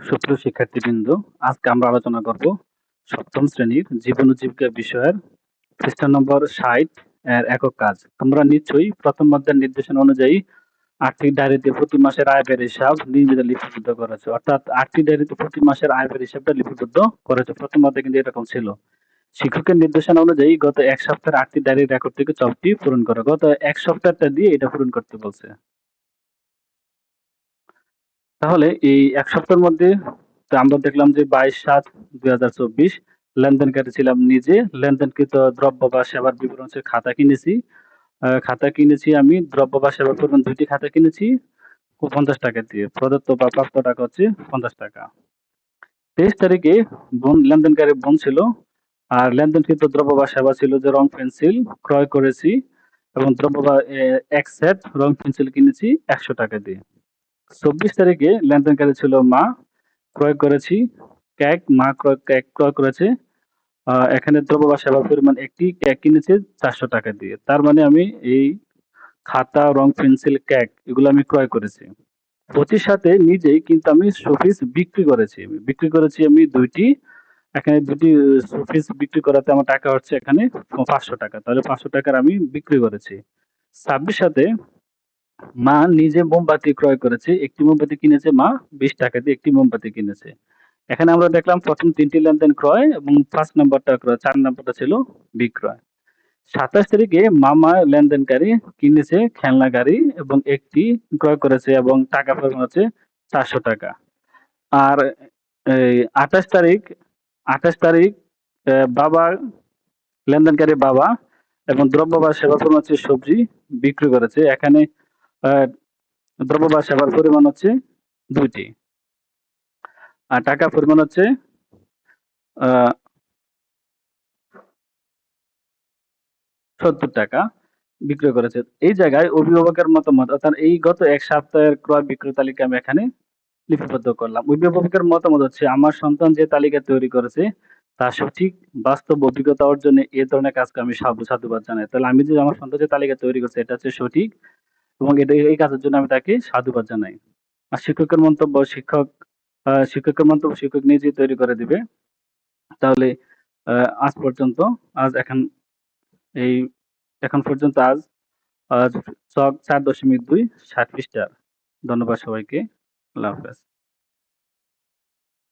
সুপ্রিয় শিক্ষার্থীবৃন্দ, আজকে আমরা আলোচনা করব সপ্তম শ্রেণীর জীবন ও জীবিকা বিষয়ের পৃষ্ঠা নম্বর ৬০ এর একক কাজ। তোমরা নিশ্চয়ই প্রথম অধ্যায়ের নির্দেশনা অনুযায়ী আর্থিক ডায়েরিতে প্রতি মাসের আয় ব্যয়ের হিসাব নিয়মিত লিপিবদ্ধ করেছো। অর্থাৎ আর্থিক ডায়েরিতে প্রতি মাসের আয় ব্যয়ের হিসাবটা লিপিবদ্ধ করেছো। প্রথম অধ্যায়ে কিন্তু এরকম ছিল। শিক্ষকের নির্দেশনা অনুযায়ী গত এক সপ্তাহের আর্থিক ডায়েরির রেকর্ড থেকে জবটি পূরণ করো। গত এক সপ্তাহটা দিয়ে এটা পূরণ করতে বলছে। তাহলে এই এক সপ্তাহের মধ্যে তো আমরা দেখলাম যে 22/7/2024 লেনদেনকারী ছিলাম নিজে। লেনদেনকৃত দ্রব্য বা সেবার বিবরণ হচ্ছে খাতা কিনেছি। খাতা কিনেছি আমি দ্রব্য বা সেবার পরিমাণ ২টি খাতা কিনেছি ৫০ টাকা দিয়ে। প্রদত্ত বা প্রাপ্ত টাকা হচ্ছে ৫০ টাকা। ২৩ তারিখে লেনদেনকারী বোন ছিল। আর লেনদেনকৃত দ্রব্য বা সেবা ছিল যে রং পেন্সিল ক্রয় করেছি এবং দ্রব্য বা এক সেট রং পেন্সিল কিনেছি ১০০ টাকা দিয়ে। ২৪ তারিখে লেনদেনকারী ছিল মা। ক্রয় করেছি কেক। মা কেক ক্রয় করেছে। এখানে দ্রব্য বা সেবার পরিমাণ একটি কেক কিনেছে ৪০০ টাকা দিয়ে। তার মানে আমি এই খাতা, রং, পেন্সিল, কেক এগুলো আমি ক্রয় করেছি। ২৫ সাথে নিজেই কিন্তু আমি শোপিস বিক্রি করেছি। বিক্রি করেছি আমি ২টি। এখানে ২টি শোপিস বিক্রি করাতে আমার টাকা হচ্ছে এখানে ৫০০ টাকা। তাহলে ৫০০ টাকার আমি বিক্রি করেছি। ২৬ সাথে মা নিজে মোমবাতি ক্রয় করেছে। একটি মোমবাতি কিনেছে মা ২০ টাকা দিয়ে একটি মোমবাতি কিনেছে। এখানে আমরা দেখলাম প্রথম ৩টি লেনদেন ক্রয় এবং ৫ নম্বরটা ক্রয়, ৪ নম্বরটা ছিল বিক্রয়। ২৭ তারিখে মামা লেনদেনকারী কিনেছে খেলনা গাড়ি এবং একটি ক্রয় করেছে এবং টাকা পরিমাণ হচ্ছে ৪০০ টাকা। আর এই ২৮ তারিখ বাবা লেনদেনকারী বাবা এবং দ্রব্য বা সেবা পরিমাণ হচ্ছে সবজি বিক্রি করেছে। এখানে দ্রব্য বা সেবার পরিমাণ হচ্ছে ২টি। আর টাকা পরিমাণ হচ্ছে আহ ৭০ টাকা বিক্রয় করেছে। এই জায়গায় অভিভাবকের মতামত অর্থাৎ এই গত এক সপ্তাহের ক্রয় বিক্রয় তালিকা আমি এখানে লিপিবদ্ধ করলাম। অভিভাবকের মতামত হচ্ছে আমার সন্তান যে তালিকা তৈরি করেছে তা সঠিক বাস্তব অভিজ্ঞতা অর্জনে এ ধরনের কাজকে আমি সাধুবাদ জানাই। তাহলে আমি যে আমার সন্তান যে তালিকা তৈরি করছে এটা হচ্ছে সঠিক এবং এটা এই কাজের জন্য আমি তাকে সাধুবাদ জানাই। আর শিক্ষকের মন্তব্য শিক্ষক নিজেই তৈরি করে দিবে। তাহলে আজ পর্যন্ত আজ এখন এই এখন পর্যন্ত আজ ৪.২ 60 পৃষ্ঠার। ধন্যবাদ সবাইকে। আল্লাহ হাফেজ।